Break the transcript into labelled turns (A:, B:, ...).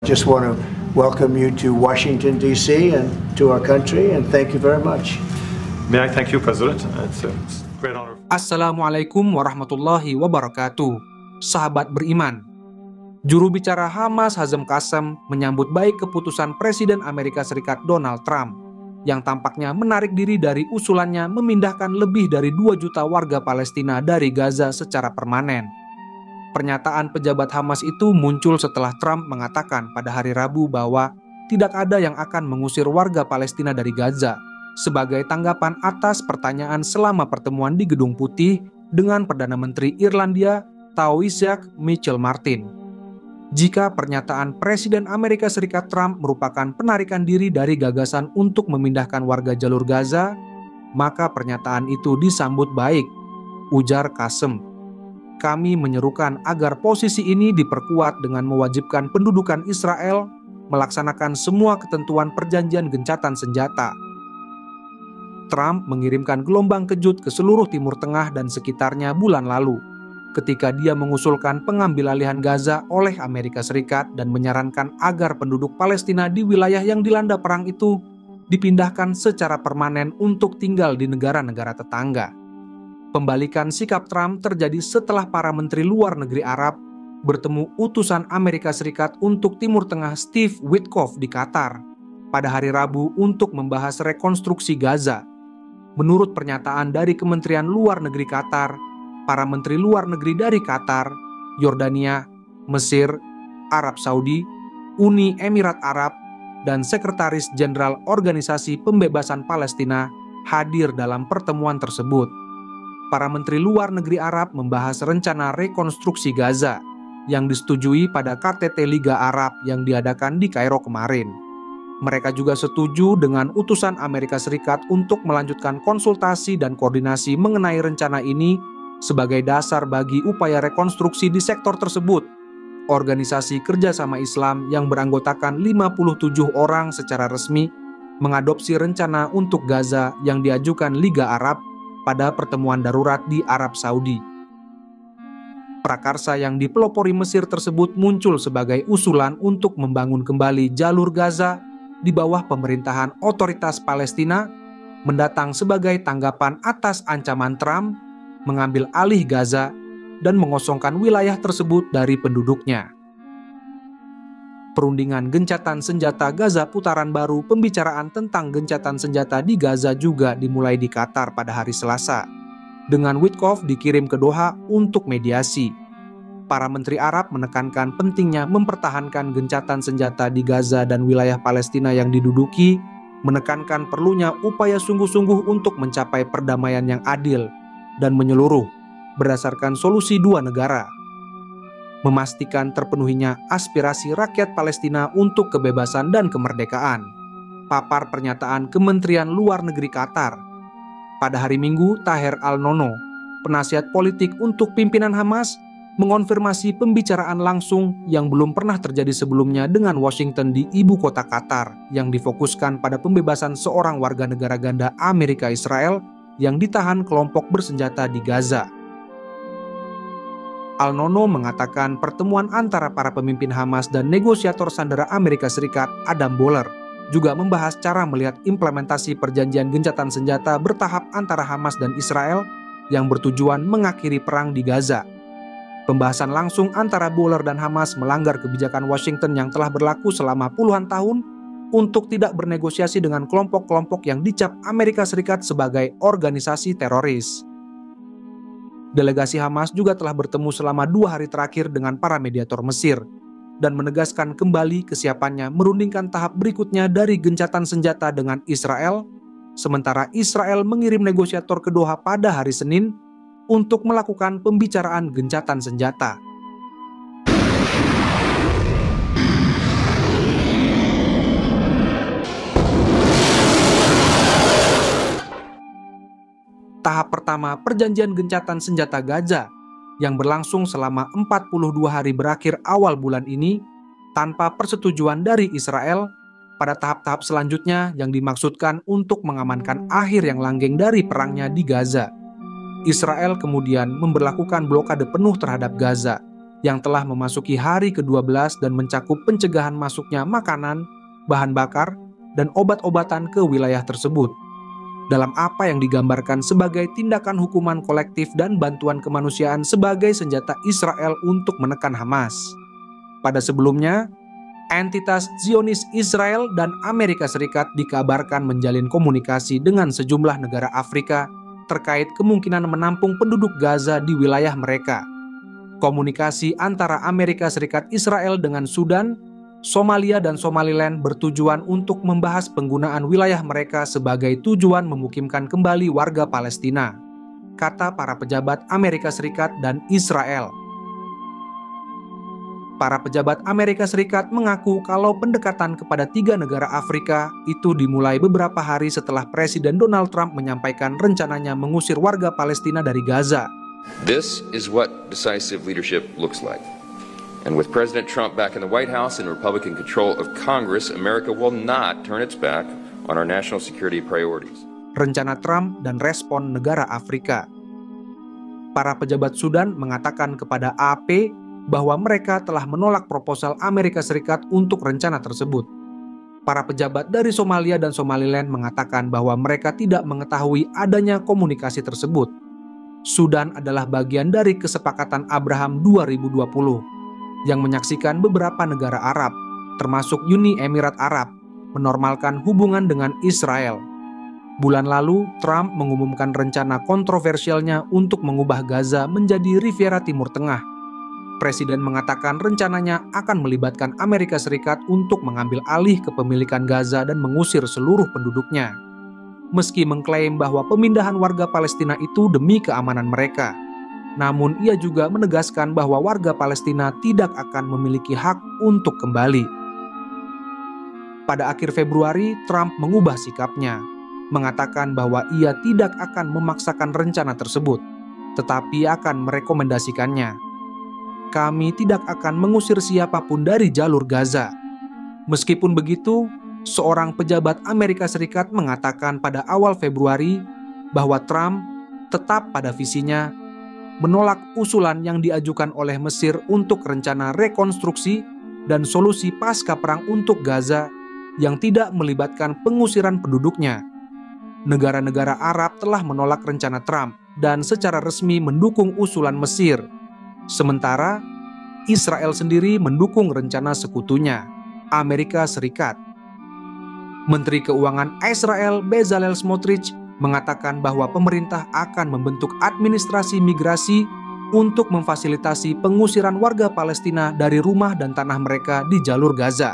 A: Just want to welcome you to Washington, D.C. and to our country, and thank you very much.
B: May I thank you, President? It's a great honor.
C: Assalamualaikum warahmatullahi wabarakatuh. Sahabat beriman, juru bicara Hamas Hazem Qassem menyambut baik keputusan Presiden Amerika Serikat Donald Trump yang tampaknya menarik diri dari usulannya memindahkan lebih dari 2 juta warga Palestina dari Gaza secara permanen. Pernyataan pejabat Hamas itu muncul setelah Trump mengatakan pada hari Rabu bahwa tidak ada yang akan mengusir warga Palestina dari Gaza sebagai tanggapan atas pertanyaan selama pertemuan di Gedung Putih dengan Perdana Menteri Irlandia Taoiseach Michel Martin. Jika pernyataan Presiden Amerika Serikat Trump merupakan penarikan diri dari gagasan untuk memindahkan warga jalur Gaza, maka pernyataan itu disambut baik, ujar Qassem. Kami menyerukan agar posisi ini diperkuat dengan mewajibkan pendudukan Israel melaksanakan semua ketentuan perjanjian gencatan senjata. Trump mengirimkan gelombang kejut ke seluruh Timur Tengah dan sekitarnya bulan lalu, ketika dia mengusulkan pengambilalihan Gaza oleh Amerika Serikat dan menyarankan agar penduduk Palestina di wilayah yang dilanda perang itu dipindahkan secara permanen untuk tinggal di negara-negara tetangga. Pembalikan sikap Trump terjadi setelah para menteri luar negeri Arab bertemu utusan Amerika Serikat untuk Timur Tengah Steve Witkoff di Qatar pada hari Rabu untuk membahas rekonstruksi Gaza. Menurut pernyataan dari Kementerian Luar Negeri Qatar, para menteri luar negeri dari Qatar, Yordania, Mesir, Arab Saudi, Uni Emirat Arab, dan Sekretaris Jenderal Organisasi Pembebasan Palestina hadir dalam pertemuan tersebut. Para menteri luar negeri Arab membahas rencana rekonstruksi Gaza yang disetujui pada KTT Liga Arab yang diadakan di Kairo kemarin. Mereka juga setuju dengan utusan Amerika Serikat untuk melanjutkan konsultasi dan koordinasi mengenai rencana ini sebagai dasar bagi upaya rekonstruksi di sektor tersebut. Organisasi Kerjasama Islam yang beranggotakan 57 orang secara resmi mengadopsi rencana untuk Gaza yang diajukan Liga Arab pada pertemuan darurat di Arab Saudi. Prakarsa yang dipelopori Mesir tersebut muncul sebagai usulan untuk membangun kembali jalur Gaza di bawah pemerintahan otoritas Palestina, mendatang sebagai tanggapan atas ancaman Trump mengambil alih Gaza dan mengosongkan wilayah tersebut dari penduduknya. Perundingan gencatan senjata Gaza putaran baru pembicaraan tentang gencatan senjata di Gaza juga dimulai di Qatar pada hari Selasa, dengan Witkoff dikirim ke Doha untuk mediasi. Para menteri Arab menekankan pentingnya mempertahankan gencatan senjata di Gaza dan wilayah Palestina yang diduduki, menekankan perlunya upaya sungguh-sungguh untuk mencapai perdamaian yang adil dan menyeluruh berdasarkan solusi 2 negara, memastikan terpenuhinya aspirasi rakyat Palestina untuk kebebasan dan kemerdekaan. Papar pernyataan Kementerian Luar Negeri Qatar. Pada hari Minggu, Taher Al-Nono, penasihat politik untuk pimpinan Hamas, mengonfirmasi pembicaraan langsung yang belum pernah terjadi sebelumnya dengan Washington di ibu kota Qatar yang difokuskan pada pembebasan seorang warga negara ganda Amerika Israel yang ditahan kelompok bersenjata di Gaza. Al-Nono mengatakan pertemuan antara para pemimpin Hamas dan negosiator sandera Amerika Serikat Adam Boehler juga membahas cara melihat implementasi perjanjian gencatan senjata bertahap antara Hamas dan Israel yang bertujuan mengakhiri perang di Gaza. Pembahasan langsung antara Boehler dan Hamas melanggar kebijakan Washington yang telah berlaku selama puluhan tahun untuk tidak bernegosiasi dengan kelompok-kelompok yang dicap Amerika Serikat sebagai organisasi teroris. Delegasi Hamas juga telah bertemu selama 2 hari terakhir dengan para mediator Mesir dan menegaskan kembali kesiapannya merundingkan tahap berikutnya dari gencatan senjata dengan Israel, sementara Israel mengirim negosiator ke Doha pada hari Senin untuk melakukan pembicaraan gencatan senjata. Tahap pertama perjanjian gencatan senjata Gaza yang berlangsung selama 42 hari berakhir awal bulan ini tanpa persetujuan dari Israel. Pada tahap-tahap selanjutnya yang dimaksudkan untuk mengamankan akhir yang langgeng dari perangnya di Gaza. Israel kemudian memberlakukan blokade penuh terhadap Gaza yang telah memasuki hari ke-12 dan mencakup pencegahan masuknya makanan, bahan bakar, dan obat-obatan ke wilayah tersebut. Dalam apa yang digambarkan sebagai tindakan hukuman kolektif dan bantuan kemanusiaan sebagai senjata Israel untuk menekan Hamas. Pada sebelumnya, entitas Zionis Israel dan Amerika Serikat dikabarkan menjalin komunikasi dengan sejumlah negara Afrika terkait kemungkinan menampung penduduk Gaza di wilayah mereka. Komunikasi antara Amerika Serikat Israel dengan Sudan, Somalia dan Somaliland bertujuan untuk membahas penggunaan wilayah mereka sebagai tujuan memukimkan kembali warga Palestina, kata para pejabat Amerika Serikat dan Israel. Para pejabat Amerika Serikat mengaku kalau pendekatan kepada 3 negara Afrika itu dimulai beberapa hari setelah Presiden Donald Trump menyampaikan rencananya mengusir warga Palestina dari Gaza.
D: This is what decisive leadership looks like. And with President Trump back in the White House and Republican control of Congress, America will not turn its back on our national security priorities.
C: Rencana Trump dan respon negara Afrika. Para pejabat Sudan mengatakan kepada AP bahwa mereka telah menolak proposal Amerika Serikat untuk rencana tersebut. Para pejabat dari Somalia dan Somaliland mengatakan bahwa mereka tidak mengetahui adanya komunikasi tersebut. Sudan adalah bagian dari kesepakatan Abraham 2020 yang menyaksikan beberapa negara Arab, termasuk Uni Emirat Arab, menormalkan hubungan dengan Israel. Bulan lalu, Trump mengumumkan rencana kontroversialnya untuk mengubah Gaza menjadi Riviera Timur Tengah. Presiden mengatakan rencananya akan melibatkan Amerika Serikat untuk mengambil alih kepemilikan Gaza dan mengusir seluruh penduduknya. Meski mengklaim bahwa pemindahan warga Palestina itu demi keamanan mereka, namun ia juga menegaskan bahwa warga Palestina tidak akan memiliki hak untuk kembali. Pada akhir Februari, Trump mengubah sikapnya, mengatakan bahwa ia tidak akan memaksakan rencana tersebut, tetapi akan merekomendasikannya. Kami tidak akan mengusir siapapun dari jalur Gaza. Meskipun begitu, seorang pejabat Amerika Serikat mengatakan pada awal Februari bahwa Trump tetap pada visinya menolak usulan yang diajukan oleh Mesir untuk rencana rekonstruksi dan solusi pasca perang untuk Gaza yang tidak melibatkan pengusiran penduduknya. Negara-negara Arab telah menolak rencana Trump dan secara resmi mendukung usulan Mesir. Sementara Israel sendiri mendukung rencana sekutunya, Amerika Serikat. Menteri Keuangan Israel Bezalel Smotrich mengatakan bahwa pemerintah akan membentuk administrasi migrasi untuk memfasilitasi pengusiran warga Palestina dari rumah dan tanah mereka di jalur Gaza.